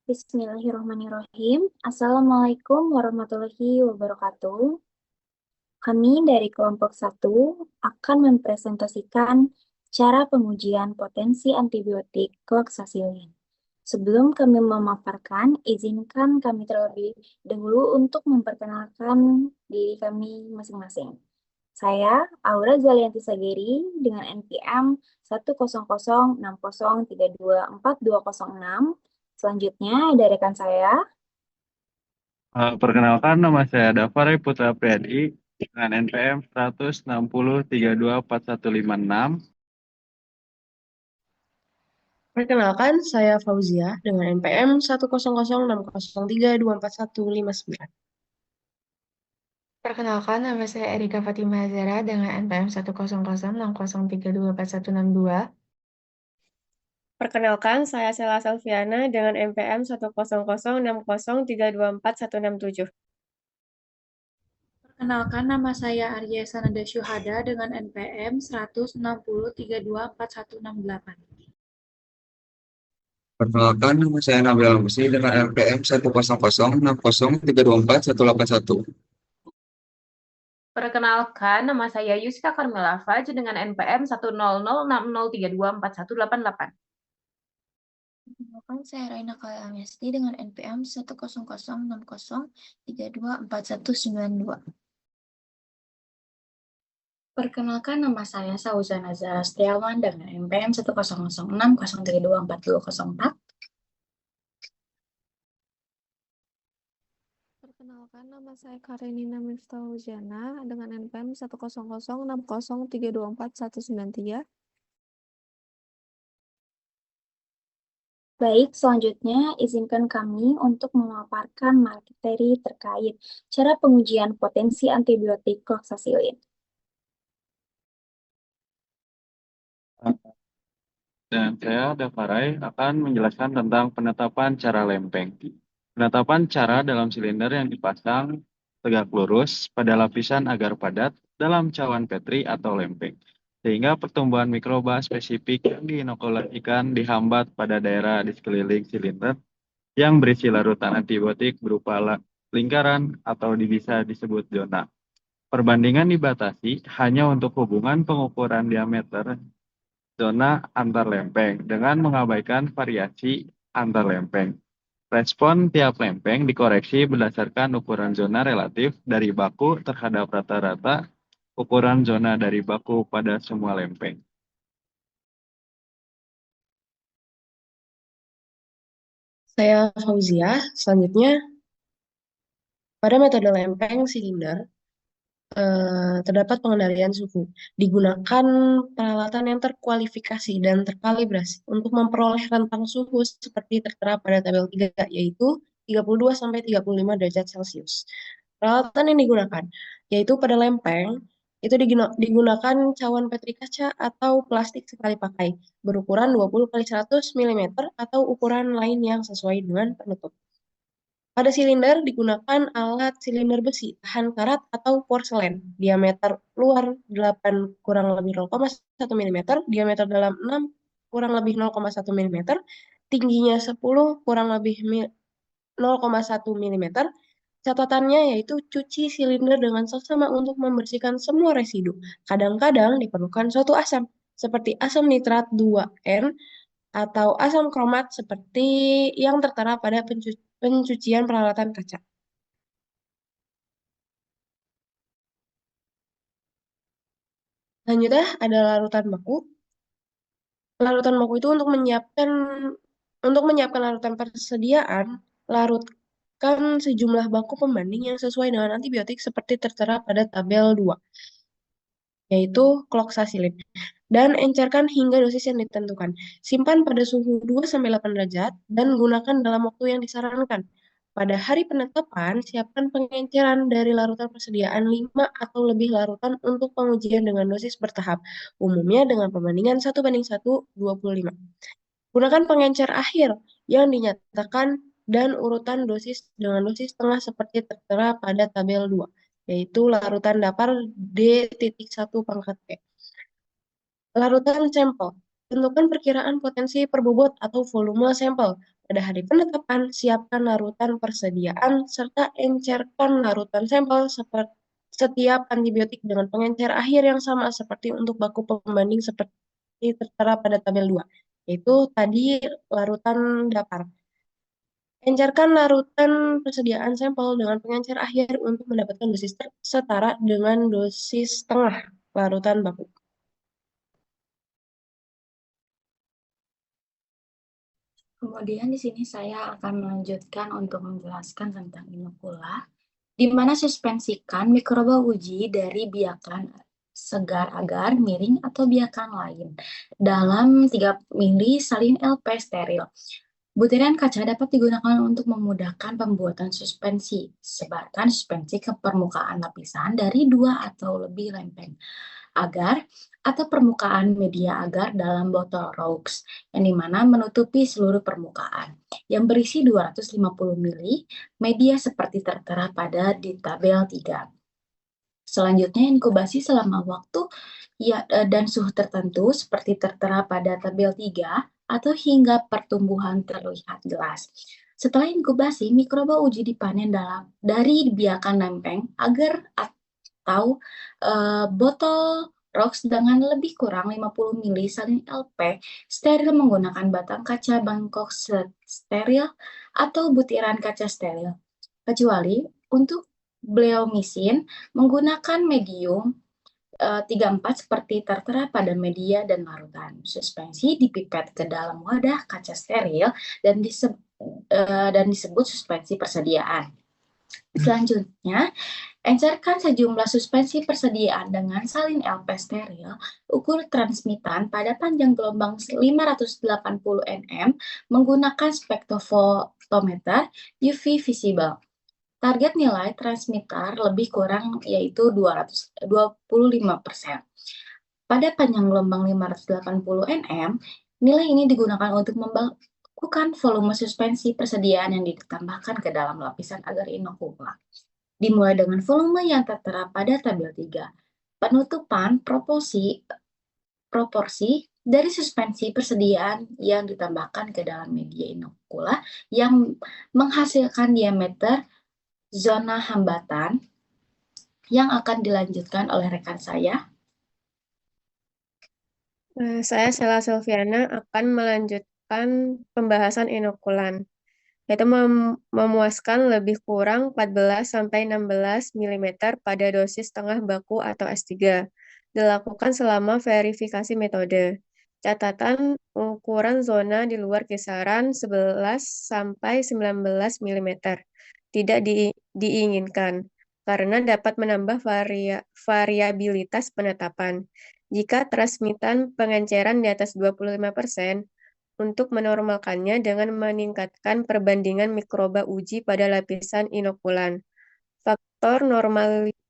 Bismillahirrahmanirrahim. Assalamualaikum warahmatullahi wabarakatuh. Kami dari kelompok 1 akan mempresentasikan cara pengujian potensi antibiotik kloxasilin. Sebelum kami memaparkan, izinkan kami terlebih dahulu untuk memperkenalkan diri kami masing-masing. Saya, Aura Zalianti Sageri, dengan NPM 10060324206. Selanjutnya ada rekan saya. Perkenalkan, nama saya Dafari Putra Priyadi dengan NPM 160324156. Perkenalkan, saya Fauzia dengan NPM 1006063241159. Perkenalkan, nama saya Erika Fatimah Zara dengan NPM 10060324162. Perkenalkan, saya Sela Selviana dengan NPM 10060324167. Perkenalkan, nama saya Arya Sanada Syuhada dengan NPM 160324168. Perkenalkan, nama saya Nabil Al-Musi dengan NPM 1006063241181. Perkenalkan, nama saya Yuska Karmela Faj dengan NPM 10060324188. Perkenalkan, saya Raina Kaya Amesti dengan NPM 10060324192. Perkenalkan, nama saya Sauzana Zahra Setiawan dengan NPM 10060324004. Perkenalkan, nama saya Karenina Miftahujana dengan NPM 1006030324193. Baik, selanjutnya izinkan kami untuk memaparkan materi terkait cara pengujian potensi antibiotik kloxasilin. Dan saya, Dafarai, akan menjelaskan tentang penetapan cara lempeng. Penetapan cara dalam silinder yang dipasang tegak lurus pada lapisan agar padat dalam cawan Petri atau lempeng, sehingga pertumbuhan mikroba spesifik yang diinokulasikan dihambat pada daerah di sekeliling silinder yang berisi larutan antibiotik berupa lingkaran atau bisa disebut zona. Perbandingan dibatasi hanya untuk hubungan pengukuran diameter zona antar lempeng dengan mengabaikan variasi antar lempeng. Respon tiap lempeng dikoreksi berdasarkan ukuran zona relatif dari baku terhadap rata-rata ukuran zona dari baku pada semua lempeng. Saya Fauzia. Selanjutnya, pada metode lempeng silinder, terdapat pengendalian suhu. Digunakan peralatan yang terkualifikasi dan terkalibrasi untuk memperoleh rentang suhu seperti tertera pada tabel 3, yaitu 32-35 derajat Celcius. Peralatan yang digunakan, yaitu pada lempeng, itu digunakan cawan Petri kaca atau plastik sekali pakai, berukuran 20x100 mm atau ukuran lain yang sesuai dengan penutup. Pada silinder digunakan alat silinder besi tahan karat atau porselen, diameter luar 8 kurang lebih 0,1 mm, diameter dalam 6 kurang lebih 0,1 mm, tingginya 10 kurang lebih 0,1 mm. Catatannya yaitu cuci silinder dengan seksama untuk membersihkan semua residu. Kadang-kadang diperlukan suatu asam, seperti asam nitrat 2N atau asam kromat seperti yang tertera pada pencucian peralatan kaca. Selanjutnya ada larutan baku. Larutan baku itu untuk menyiapkan larutan persediaan, larutkan sejumlah baku pembanding yang sesuai dengan antibiotik seperti tertera pada tabel 2, yaitu kloxasilin, dan encerkan hingga dosis yang ditentukan. Simpan pada suhu 2-8 derajat dan gunakan dalam waktu yang disarankan. Pada hari penetapan, siapkan pengenceran dari larutan persediaan 5 atau lebih larutan untuk pengujian dengan dosis bertahap, umumnya dengan pembandingan 1:1:25. Gunakan pengencer akhir yang dinyatakan dan urutan dosis dengan dosis tengah seperti tertera pada tabel 2, yaitu larutan dapar D.1 E. Larutan sampel. Tentukan perkiraan potensi per bobot atau volume sampel. Pada hari penetapan, siapkan larutan persediaan serta encerkan larutan sampel seperti setiap antibiotik dengan pengencer akhir yang sama seperti untuk baku pembanding seperti tertera pada tabel 2, yaitu tadi larutan dapar. Encerkan larutan persediaan sampel dengan pengencer akhir untuk mendapatkan dosis setara dengan dosis tengah larutan baku. Kemudian di sini saya akan melanjutkan untuk menjelaskan tentang inokula, di mana suspensikan mikroba uji dari biakan segar agar miring atau biakan lain dalam 3 mili salin LP steril. Butiran kaca dapat digunakan untuk memudahkan pembuatan suspensi. Sebarkan suspensi ke permukaan lapisan dari 2 atau lebih lempeng agar atau permukaan media agar dalam botol Roux, yang dimana menutupi seluruh permukaan, yang berisi 250 ml media seperti tertera pada di tabel 3. Selanjutnya inkubasi selama waktu dan suhu tertentu seperti tertera pada tabel 3 atau hingga pertumbuhan terlihat jelas. Setelah inkubasi, mikroba uji dipanen dari biakan lempeng agar atau botol Roux dengan lebih kurang 50 ml salin LP steril menggunakan batang kaca Bangkok steril atau butiran kaca steril. Kecuali untuk bleomycin menggunakan medium 3-4 seperti tertera pada media dan larutan. Suspensi dipipet ke dalam wadah kaca steril dan disebut suspensi persediaan. Selanjutnya, encerkan sejumlah suspensi persediaan dengan salin LP steril ukur transmitan pada panjang gelombang 580 nm menggunakan spektrofotometer UV visible. Target nilai transmitter lebih kurang yaitu 25%. Pada panjang gelombang 580 nm, nilai ini digunakan untuk membakukan volume suspensi persediaan yang ditambahkan ke dalam lapisan agar inokula. Dimulai dengan volume yang tertera pada tabel 3. Penutupan proporsi dari suspensi persediaan yang ditambahkan ke dalam media inokula yang menghasilkan diameter zona hambatan yang akan dilanjutkan oleh rekan saya. Saya Sela Silviana akan melanjutkan pembahasan inokulan, yaitu memuaskan lebih kurang 14-16 mm pada dosis setengah baku atau S3. Dilakukan selama verifikasi metode. Catatan ukuran zona di luar kisaran 11-19 mm. Tidak diinginkan, karena dapat menambah variabilitas penetapan. Jika transmitan pengenceran di atas 25%, untuk menormalkannya dengan meningkatkan perbandingan mikroba uji pada lapisan inokulan. Faktor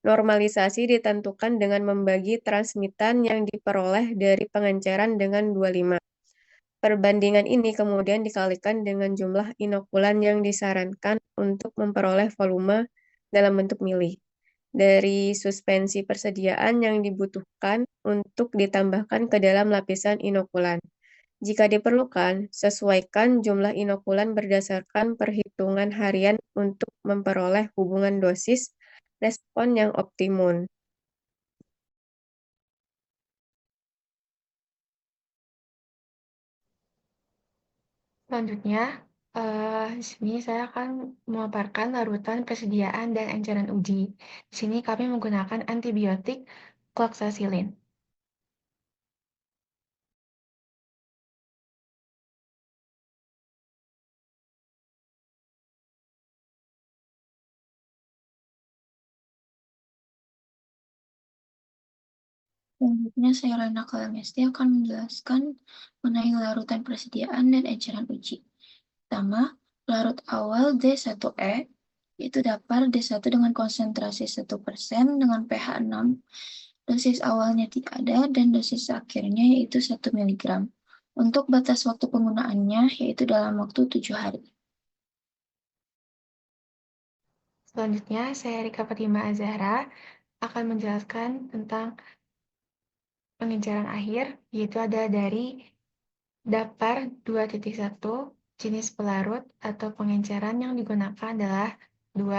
normalisasi ditentukan dengan membagi transmitan yang diperoleh dari pengenceran dengan 25. Perbandingan ini kemudian dikalikan dengan jumlah inokulan yang disarankan untuk memperoleh volume dalam bentuk mili dari suspensi persediaan yang dibutuhkan untuk ditambahkan ke dalam lapisan inokulan. Jika diperlukan, sesuaikan jumlah inokulan berdasarkan perhitungan harian untuk memperoleh hubungan dosis respon yang optimum. Selanjutnya, di sini saya akan memaparkan larutan persediaan dan enceran uji. Di sini kami menggunakan antibiotik cloxacillin. Selanjutnya, saya Lena KMST akan menjelaskan mengenai larutan persediaan dan enceran uji. Pertama, larut awal D1E, yaitu dapar D1 dengan konsentrasi 1% dengan pH 6. Dosis awalnya tidak ada dan dosis akhirnya yaitu 1 mg. Untuk batas waktu penggunaannya yaitu dalam waktu 7 hari. Selanjutnya, saya Rika Fatima Azahra akan menjelaskan tentang pengenceran akhir, yaitu ada dari dapar 2.1, Jenis pelarut atau pengenceran yang digunakan adalah 2.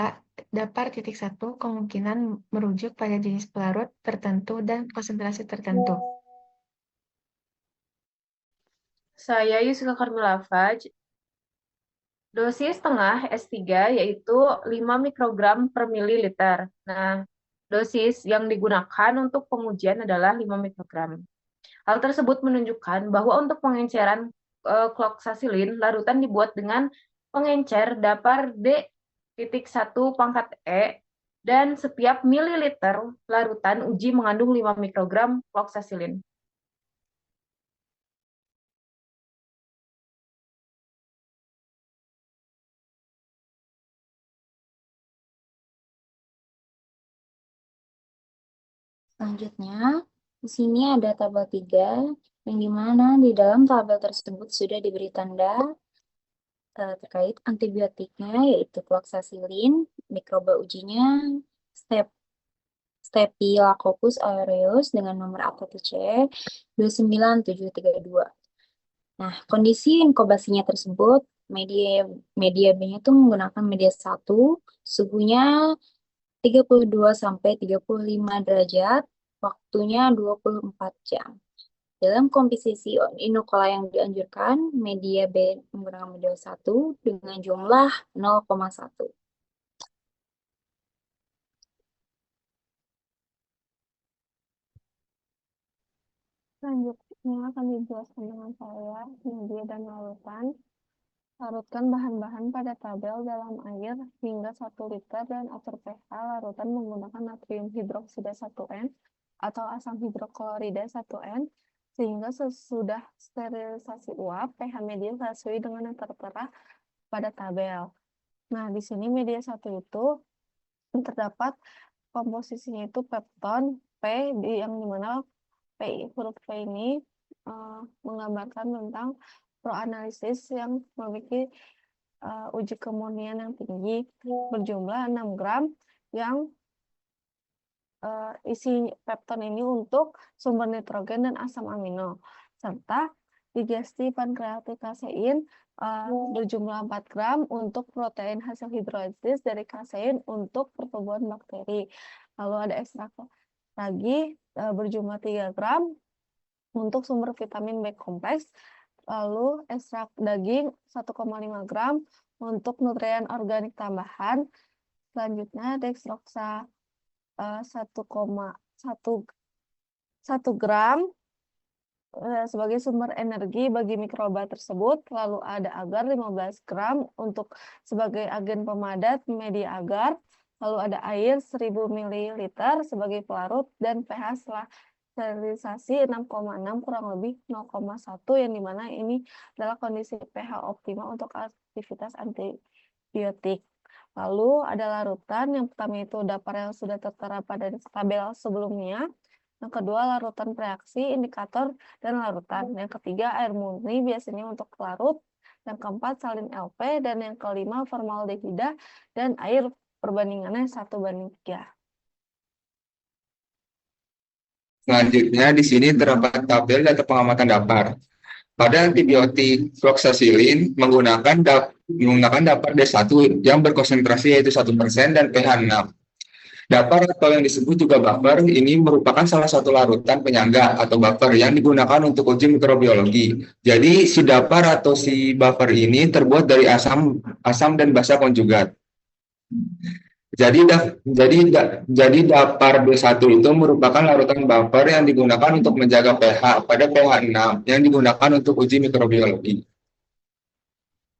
Dapar titik 1 kemungkinan merujuk pada jenis pelarut tertentu dan konsentrasi tertentu. Saya Yuska Karmila Faj. Dosis tengah S3 yaitu 5 mikrogram per mililiter. Nah, dosis yang digunakan untuk pengujian adalah 5 mikrogram. Hal tersebut menunjukkan bahwa untuk pengenceran cloxacillin, larutan dibuat dengan pengencer dapar D.1 dan setiap mililiter larutan uji mengandung 5 mikrogram cloxacillin. Selanjutnya, di sini ada tabel 3, yang dimana di dalam tabel tersebut sudah diberi tanda terkait antibiotiknya, yaitu cloxacillin, mikroba ujinya, Staphylococcus aureus dengan nomor APTC 29732. Nah, kondisi inkubasinya tersebut, media B-nya itu menggunakan media 1, suhunya 32-35 derajat, waktunya 24 jam. Dalam komposisi inukula yang dianjurkan, media B menggunakan media 1 dengan jumlah 0,1. Selanjutnya akan dijelaskan dengan saya, media dan larutan. Larutkan bahan-bahan pada tabel dalam air hingga 1 liter dan atur pH larutan menggunakan natrium hidroksida 1N atau asam hidroklorida 1N sehingga sesudah sterilisasi uap pH media sesuai dengan yang tertera pada tabel. Nah, di sini media 1 itu terdapat komposisinya itu pepton P yang dimana huruf P ini menggambarkan tentang proanalisis yang memiliki uji keamunian yang tinggi berjumlah 6 gram yang isi pepton ini untuk sumber nitrogen dan asam amino serta digesti pankreatik kasein berjumlah 4 gram untuk protein hasil hidrolisis dari kasein untuk pertumbuhan bakteri. Lalu ada ekstrak ragi berjumlah 3 gram untuk sumber vitamin B kompleks. Lalu ekstrak daging 1,5 gram untuk nutrien organik tambahan. Selanjutnya dextrosa 1,1 gram sebagai sumber energi bagi mikroba tersebut. Lalu ada agar 15 gram untuk sebagai agen pemadat media agar. Lalu ada air 1000 ml sebagai pelarut dan pH setelah sterilisasi 6,6 kurang lebih 0,1 yang dimana ini adalah kondisi pH optimal untuk aktivitas antibiotik. Lalu ada larutan, yang pertama itu dapar yang sudah tertera pada tabel sebelumnya. Yang kedua larutan preaksi, indikator, dan larutan. Yang ketiga air murni biasanya untuk larut. Yang keempat salin LP, dan yang kelima formaldehida dan air perbandingannya 1:3. Selanjutnya di sini terdapat tabel data pengamatan dapar. Pada antibiotik cloxacillin menggunakan dapar D1 yang berkonsentrasi yaitu 1% dan pH 6. Dapar atau yang disebut juga buffer ini merupakan salah satu larutan penyangga atau buffer yang digunakan untuk uji mikrobiologi. Jadi si dapar atau si buffer ini terbuat dari asam dan basa konjugat. Jadi dapar B1 itu merupakan larutan buffer yang digunakan untuk menjaga pH pada pH 6 yang digunakan untuk uji mikrobiologi.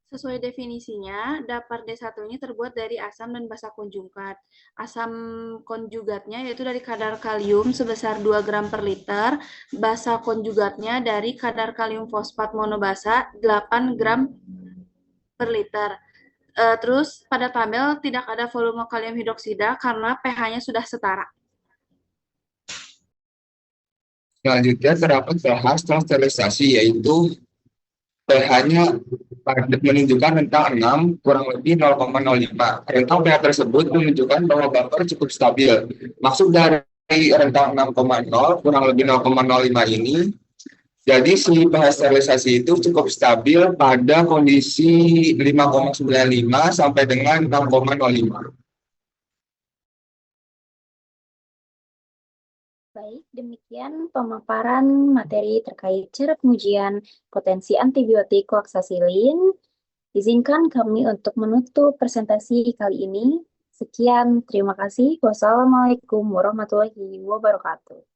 Sesuai definisinya, dapar D1 ini terbuat dari asam dan basa konjugat. Asam konjugatnya yaitu dari kadar kalium sebesar 2 gram per liter, basa konjugatnya dari kadar kalium fosfat monobasa 8 gram per liter. Terus pada tabel tidak ada volume kalium hidroksida karena pH-nya sudah setara. Selanjutnya terdapat pH setelah sterilisasi yaitu pH-nya menunjukkan rentang 6 kurang lebih 0,05. Rentang pH tersebut menunjukkan bahwa buffer cukup stabil. Maksud dari rentang 6,0 kurang lebih 0,05 ini Jadi si pH sterilisasi itu cukup stabil pada kondisi 5,95 sampai dengan 6,05. Baik, demikian pemaparan materi terkait cara pengujian potensi antibiotik kloxasilin. Izinkan kami untuk menutup presentasi kali ini. Sekian, terima kasih. Wassalamualaikum warahmatullahi wabarakatuh.